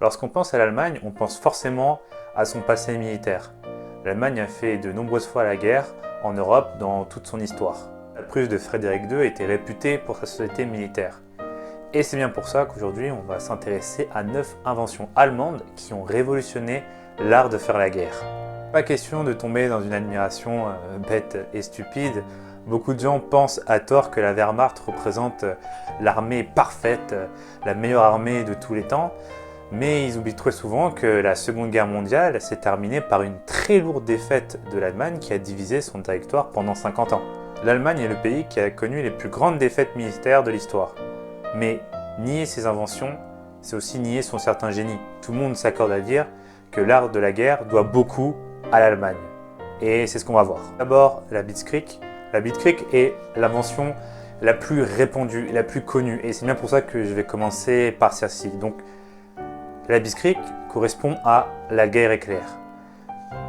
Lorsqu'on pense à l'Allemagne, on pense forcément à son passé militaire. L'Allemagne a fait de nombreuses fois la guerre en Europe dans toute son histoire. La Prusse de Frédéric II était réputée pour sa société militaire. Et c'est bien pour ça qu'aujourd'hui on va s'intéresser à 9 inventions allemandes qui ont révolutionné l'art de faire la guerre. Pas question de tomber dans une admiration bête et stupide. Beaucoup de gens pensent à tort que la Wehrmacht représente l'armée parfaite, la meilleure armée de tous les temps. Mais ils oublient très souvent que la Seconde Guerre mondiale s'est terminée par une très lourde défaite de l'Allemagne qui a divisé son territoire pendant 50 ans. L'Allemagne est le pays qui a connu les plus grandes défaites militaires de l'histoire. Mais nier ses inventions, c'est aussi nier son certain génie. Tout le monde s'accorde à dire que l'art de la guerre doit beaucoup à l'Allemagne. Et c'est ce qu'on va voir. D'abord, la Blitzkrieg. La Blitzkrieg est l'invention la plus répandue, la plus connue. Et c'est bien pour ça que je vais commencer par celle-ci. Donc, la Blitzkrieg correspond à la guerre éclair.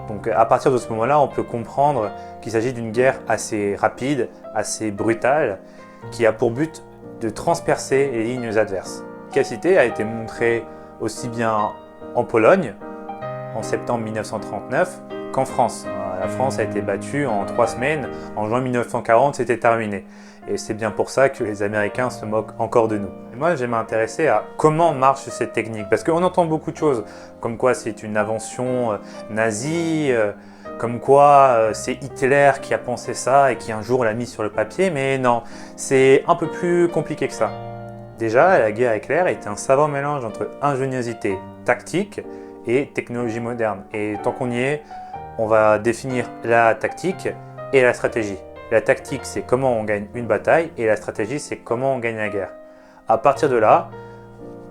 Donc à partir de ce moment-là, on peut comprendre qu'il s'agit d'une guerre assez rapide, assez brutale, qui a pour but de transpercer les lignes adverses. L'efficacité a été montrée aussi bien en Pologne, en septembre 1939, qu'en France. La France a été battue en 3 semaines, en juin 1940, c'était terminé. Et c'est bien pour ça que les Américains se moquent encore de nous. Et moi, je vais m'intéresser à comment marche cette technique, parce qu'on entend beaucoup de choses, comme quoi c'est une invention nazie, comme quoi c'est Hitler qui a pensé ça et qui un jour l'a mis sur le papier, mais non, c'est un peu plus compliqué que ça. Déjà, la guerre éclair est un savant mélange entre ingéniosité tactique et technologie moderne. Et tant qu'on y est, on va définir la tactique et la stratégie. La tactique, c'est comment on gagne une bataille et la stratégie, c'est comment on gagne la guerre. À partir de là,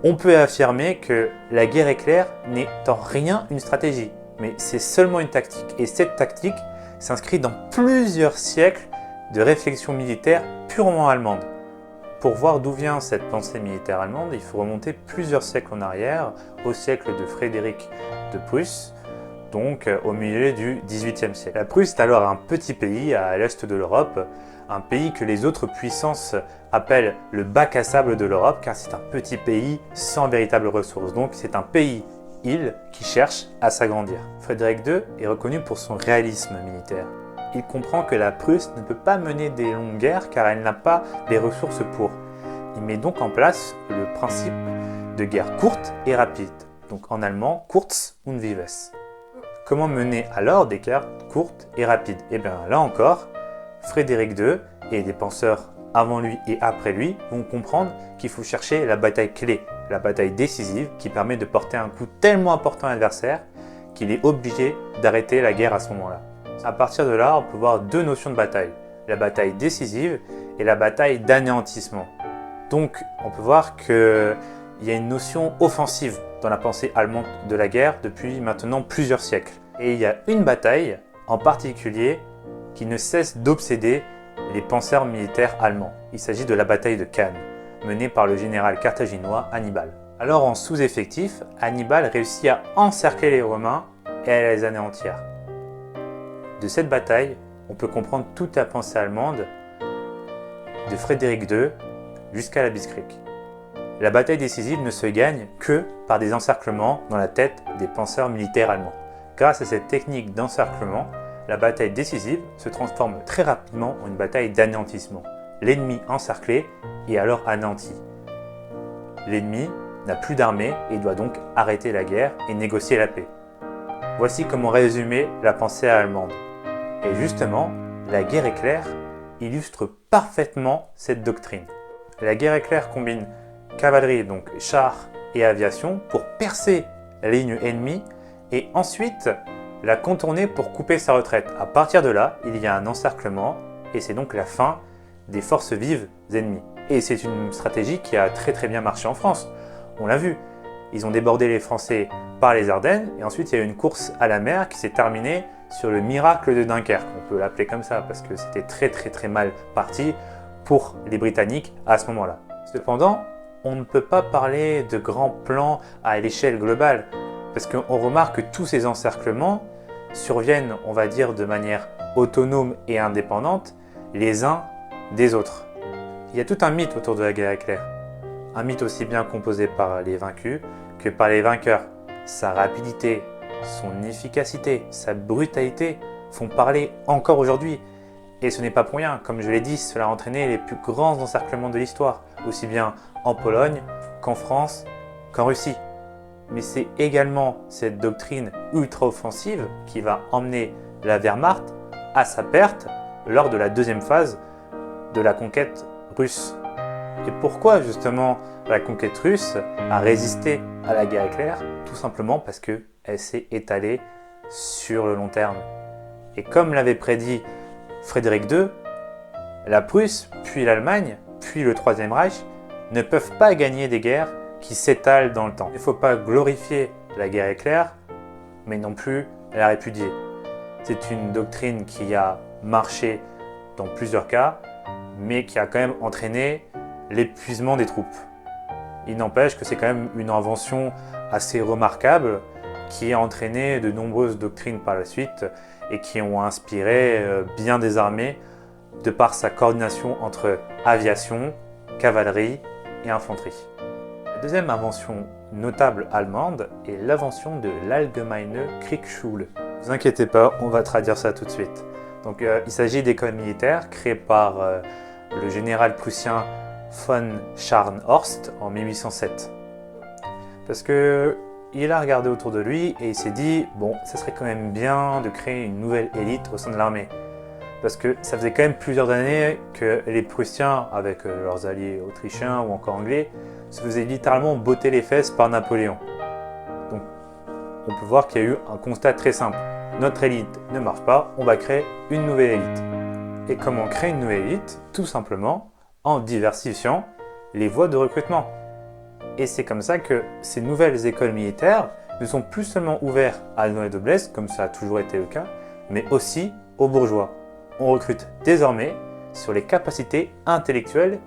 on peut affirmer que la guerre éclair n'est en rien une stratégie, mais c'est seulement une tactique. Et cette tactique s'inscrit dans plusieurs siècles de réflexion militaire purement allemande. Pour voir d'où vient cette pensée militaire allemande, il faut remonter plusieurs siècles en arrière, au siècle de Frédéric de Prusse, donc au milieu du XVIIIe siècle. La Prusse est alors un petit pays à l'est de l'Europe, un pays que les autres puissances appellent le bac à sable de l'Europe, car c'est un petit pays sans véritables ressources. Donc c'est un pays-île qui cherche à s'agrandir. Frédéric II est reconnu pour son réalisme militaire. Il comprend que la Prusse ne peut pas mener des longues guerres car elle n'a pas les ressources pour. Il met donc en place le principe de guerre courte et rapide, donc en allemand Kurz und Vives. Comment mener alors des guerres courtes et rapides? Et bien là encore, Frédéric II et des penseurs avant lui et après lui vont comprendre qu'il faut chercher la bataille clé, la bataille décisive qui permet de porter un coup tellement important à l'adversaire qu'il est obligé d'arrêter la guerre à ce moment-là. À partir de là, on peut voir deux notions de bataille, la bataille décisive et la bataille d'anéantissement. Donc on peut voir qu'il y a une notion offensive dans la pensée allemande de la guerre depuis maintenant plusieurs siècles. Et il y a une bataille en particulier qui ne cesse d'obséder les penseurs militaires allemands. Il s'agit de la bataille de Cannes, menée par le général carthaginois Hannibal. Alors en sous-effectif, Hannibal réussit à encercler les Romains et à les anéantir. De cette bataille, on peut comprendre toute la pensée allemande de Frédéric II jusqu'à la Blitzkrieg. La bataille décisive ne se gagne que par des encerclements dans la tête des penseurs militaires allemands. Grâce à cette technique d'encerclement, la bataille décisive se transforme très rapidement en une bataille d'anéantissement. L'ennemi encerclé est alors anéanti. L'ennemi n'a plus d'armée et doit donc arrêter la guerre et négocier la paix. Voici comment résumer la pensée allemande. Et justement, la guerre éclair illustre parfaitement cette doctrine. La guerre éclair combine cavalerie, donc chars et aviation, pour percer la ligne ennemie et ensuite la contourner pour couper sa retraite. À partir de là, il y a un encerclement et c'est donc la fin des forces vives ennemies. Et c'est une stratégie qui a très bien marché en France. On l'a vu, ils ont débordé les Français par les Ardennes et ensuite il y a eu une course à la mer qui s'est terminée sur le miracle de Dunkerque. On peut l'appeler comme ça parce que c'était très mal parti pour les Britanniques à ce moment-là. Cependant, on ne peut pas parler de grands plans à l'échelle globale parce qu'on remarque que tous ces encerclements surviennent, on va dire, de manière autonome et indépendante les uns des autres. Il y a tout un mythe autour de la guerre éclair. Un mythe aussi bien composé par les vaincus que par les vainqueurs. Sa rapidité, son efficacité, sa brutalité font parler encore aujourd'hui. Et ce n'est pas pour rien, comme je l'ai dit, cela a entraîné les plus grands encerclements de l'histoire, aussi bien en Pologne qu'en France qu'en Russie. Mais c'est également cette doctrine ultra-offensive qui va emmener la Wehrmacht à sa perte lors de la deuxième phase de la conquête russe. Et pourquoi justement la conquête russe a résisté à la guerre éclair? Tout simplement parce qu'elle s'est étalée sur le long terme. Et comme l'avait prédit Frédéric II, la Prusse, puis l'Allemagne, puis le Troisième Reich ne peuvent pas gagner des guerres qui s'étalent dans le temps. Il ne faut pas glorifier la guerre éclair, mais non plus la répudier. C'est une doctrine qui a marché dans plusieurs cas, mais qui a quand même entraîné l'épuisement des troupes. Il n'empêche que c'est quand même une invention assez remarquable qui a entraîné de nombreuses doctrines par la suite et qui ont inspiré bien des armées de par sa coordination entre aviation, cavalerie et infanterie. La deuxième invention notable allemande est l'invention de l'Allgemeine Kriegsschule. Ne vous inquiétez pas, on va traduire ça tout de suite. Donc, il s'agit d'écoles militaires créées par le général prussien von Scharnhorst en 1807. Parce qu'il a regardé autour de lui et il s'est dit « Bon, ça serait quand même bien de créer une nouvelle élite au sein de l'armée. » Parce que ça faisait quand même plusieurs années que les Prussiens, avec leurs alliés autrichiens ou encore anglais, se faisaient littéralement botter les fesses par Napoléon. Donc, on peut voir qu'il y a eu un constat très simple. Notre élite ne marche pas, on va créer une nouvelle élite. Et comment créer une nouvelle élite? Tout simplement en diversifiant les voies de recrutement. Et c'est comme ça que ces nouvelles écoles militaires ne sont plus seulement ouvertes à la noblesse, comme ça a toujours été le cas, mais aussi aux bourgeois. On recrute désormais sur les capacités intellectuelles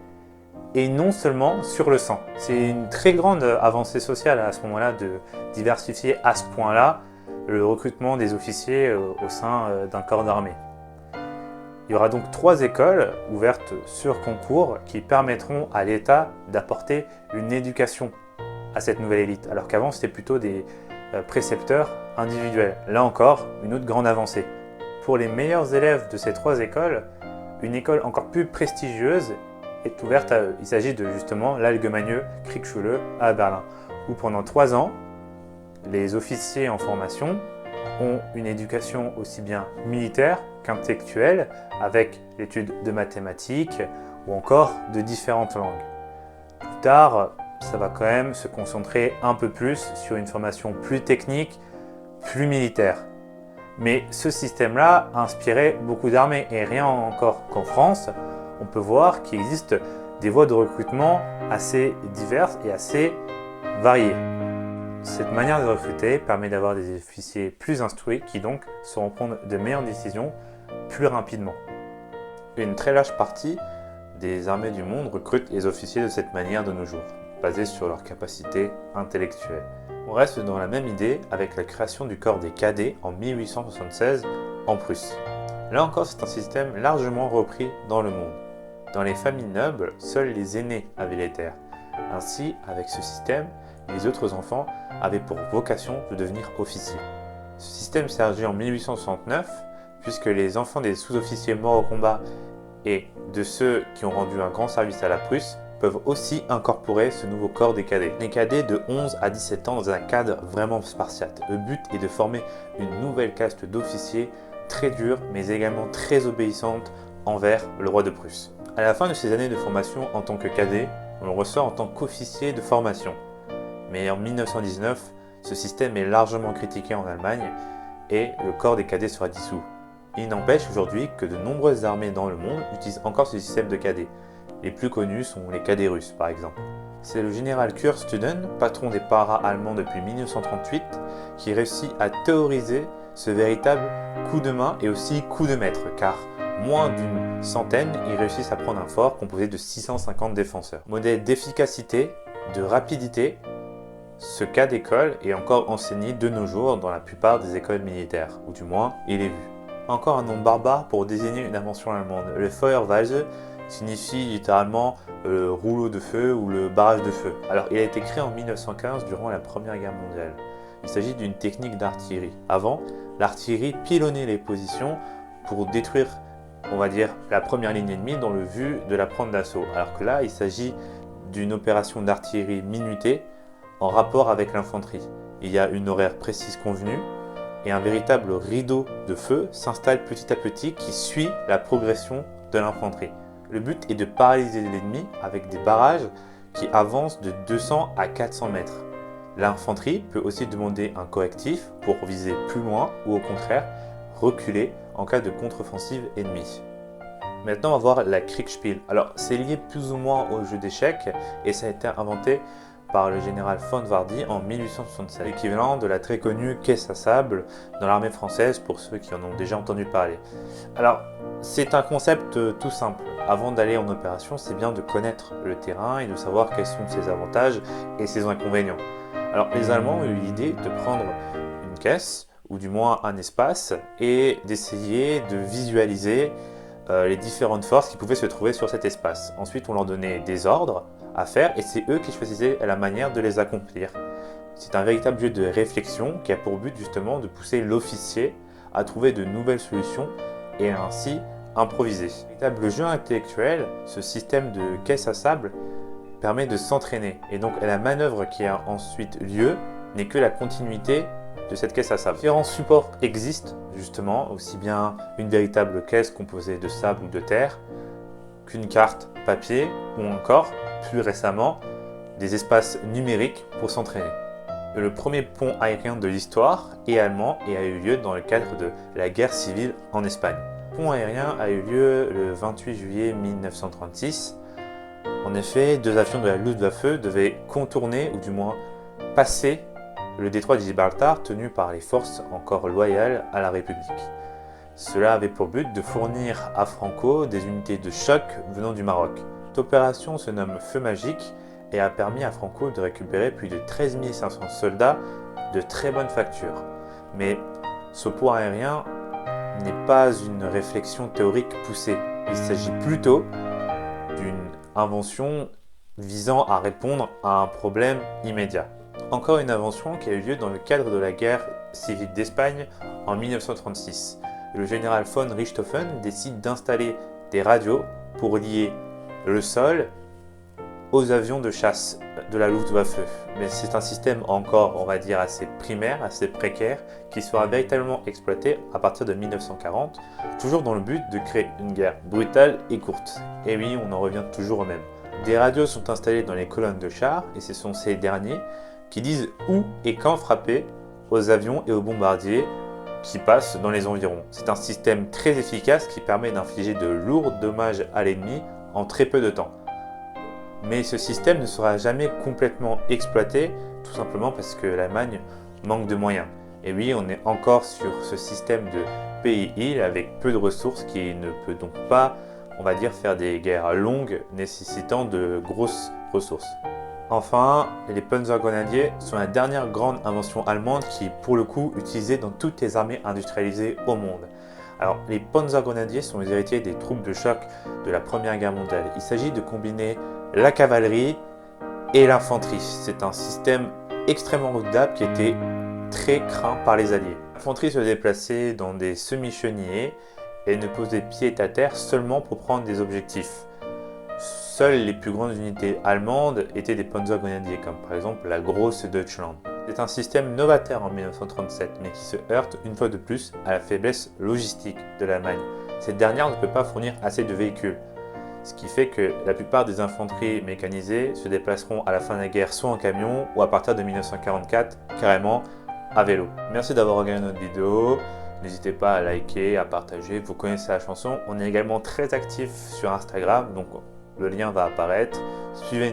et non seulement sur le sang. C'est une très grande avancée sociale à ce moment-là de diversifier à ce point-là le recrutement des officiers au sein d'un corps d'armée. Il y aura donc 3 écoles ouvertes sur concours qui permettront à l'État d'apporter une éducation à cette nouvelle élite, alors qu'avant c'était plutôt des précepteurs individuels. Là encore, une autre grande avancée. Pour les meilleurs élèves de ces 3 écoles, une école encore plus prestigieuse est ouverte à eux. Il s'agit de justement l'Allgemeine Kriegsschule à Berlin, où pendant 3 ans, les officiers en formation ont une éducation aussi bien militaire qu'intellectuelle, avec l'étude de mathématiques ou encore de différentes langues. Plus tard, ça va quand même se concentrer un peu plus sur une formation plus technique, plus militaire. Mais ce système-là a inspiré beaucoup d'armées et rien encore qu'en France, on peut voir qu'il existe des voies de recrutement assez diverses et assez variées. Cette manière de recruter permet d'avoir des officiers plus instruits qui donc sauront prendre de meilleures décisions plus rapidement. Une très large partie des armées du monde recrutent les officiers de cette manière de nos jours, basée sur leurs capacités intellectuelles. On reste dans la même idée avec la création du corps des cadets en 1876 en Prusse. Là encore, c'est un système largement repris dans le monde. Dans les familles nobles, seuls les aînés avaient les terres. Ainsi, avec ce système, les autres enfants avaient pour vocation de devenir officiers. Ce système s'est érigé en 1869, puisque les enfants des sous-officiers morts au combat et de ceux qui ont rendu un grand service à la Prusse peuvent aussi incorporer ce nouveau corps des cadets. Les cadets de 11 à 17 ans dans un cadre vraiment spartiate. Le but est de former une nouvelle caste d'officiers très dure mais également très obéissante envers le roi de Prusse. À la fin de ces années de formation en tant que cadet, on le ressort en tant qu'officier de formation. Mais en 1919, ce système est largement critiqué en Allemagne et le corps des cadets sera dissous. Il n'empêche aujourd'hui que de nombreuses armées dans le monde utilisent encore ce système de cadets. Les plus connus sont les cadets russes par exemple. C'est le général Kurt Student, patron des paras allemands depuis 1938, qui réussit à théoriser ce véritable coup de main et aussi coup de maître, car moins d'une centaine, ils réussissent à prendre un fort composé de 650 défenseurs. Modèle d'efficacité, de rapidité, ce cas d'école est encore enseigné de nos jours dans la plupart des écoles militaires, ou du moins il est vu. Encore un nom barbare pour désigner une invention allemande, le Feuerweise, signifie littéralement le rouleau de feu ou le barrage de feu. Alors il a été créé en 1915 durant la Première Guerre mondiale. Il s'agit d'une technique d'artillerie. Avant, l'artillerie pilonnait les positions pour détruire, on va dire, la première ligne ennemie dans le but de la prendre d'assaut. Alors que là, il s'agit d'une opération d'artillerie minutée en rapport avec l'infanterie. Il y a une horaire précise convenue et un véritable rideau de feu s'installe petit à petit qui suit la progression de l'infanterie. Le but est de paralyser l'ennemi avec des barrages qui avancent de 200 à 400 mètres. L'infanterie peut aussi demander un correctif pour viser plus loin ou au contraire reculer en cas de contre-offensive ennemie. Maintenant, on va voir la Kriegspiel. Alors, c'est lié plus ou moins au jeu d'échecs et ça a été inventé par le général von Wardy en 1867, l'équivalent de la très connue caisse à sable dans l'armée française pour ceux qui en ont déjà entendu parler. Alors, c'est un concept tout simple. Avant d'aller en opération, c'est bien de connaître le terrain et de savoir quels sont ses avantages et ses inconvénients. Alors, les Allemands ont eu l'idée de prendre une caisse, ou du moins un espace, et d'essayer de visualiser les différentes forces qui pouvaient se trouver sur cet espace. Ensuite, on leur donnait des ordres à faire et c'est eux qui choisissaient la manière de les accomplir. C'est un véritable jeu de réflexion qui a pour but justement de pousser l'officier à trouver de nouvelles solutions et ainsi improviser. Un véritable jeu intellectuel, ce système de caisse à sable permet de s'entraîner et donc la manœuvre qui a ensuite lieu n'est que la continuité de cette caisse à sable. Différents supports existent justement, aussi bien une véritable caisse composée de sable ou de terre qu'une carte papier ou encore, plus récemment, des espaces numériques pour s'entraîner. Le premier pont aérien de l'histoire est allemand et a eu lieu dans le cadre de la guerre civile en Espagne. Le pont aérien a eu lieu le 28 juillet 1936. En effet, 2 avions de la Luftwaffe devaient contourner ou du moins passer le détroit de Gibraltar tenu par les forces encore loyales à la République. Cela avait pour but de fournir à Franco des unités de choc venant du Maroc. Cette opération se nomme Feu Magique et a permis à Franco de récupérer plus de 13 500 soldats de très bonne facture. Mais ce pont aérien n'est pas une réflexion théorique poussée. Il s'agit plutôt d'une invention visant à répondre à un problème immédiat. Encore une invention qui a eu lieu dans le cadre de la guerre civile d'Espagne en 1936. Le général von Richthofen décide d'installer des radios pour lier le sol aux avions de chasse de la Luftwaffe. Mais c'est un système encore, on va dire, assez primaire, assez précaire, qui sera véritablement exploité à partir de 1940, toujours dans le but de créer une guerre brutale et courte. Et oui, on en revient toujours au même. Des radios sont installées dans les colonnes de chars, et ce sont ces derniers qui disent où et quand frapper aux avions et aux bombardiers qui passent dans les environs. C'est un système très efficace qui permet d'infliger de lourds dommages à l'ennemi en très peu de temps. Mais ce système ne sera jamais complètement exploité, tout simplement parce que l'Allemagne manque de moyens. Et oui, on est encore sur ce système de pays-île avec peu de ressources qui ne peut donc pas, on va dire, faire des guerres longues nécessitant de grosses ressources. Enfin, les Panzergrenadiers sont la dernière grande invention allemande qui est pour le coup utilisée dans toutes les armées industrialisées au monde. Alors, les Panzergrenadiers sont les héritiers des troupes de choc de la Première Guerre mondiale. Il s'agit de combiner la cavalerie et l'infanterie. C'est un système extrêmement redoutable qui était très craint par les Alliés. L'infanterie se déplaçait dans des semi-chenillés et ne posait pied à terre seulement pour prendre des objectifs. Seules les plus grandes unités allemandes étaient des Panzergrenadiers, comme par exemple la grosse Deutschland. C'est un système novateur en 1937, mais qui se heurte une fois de plus à la faiblesse logistique de l'Allemagne. Cette dernière ne peut pas fournir assez de véhicules, ce qui fait que la plupart des infanteries mécanisées se déplaceront à la fin de la guerre soit en camion ou à partir de 1944 carrément à vélo. Merci d'avoir regardé notre vidéo. N'hésitez pas à liker, à partager. Vous connaissez la chanson. On est également très actif sur Instagram, donc le lien va apparaître. Suivez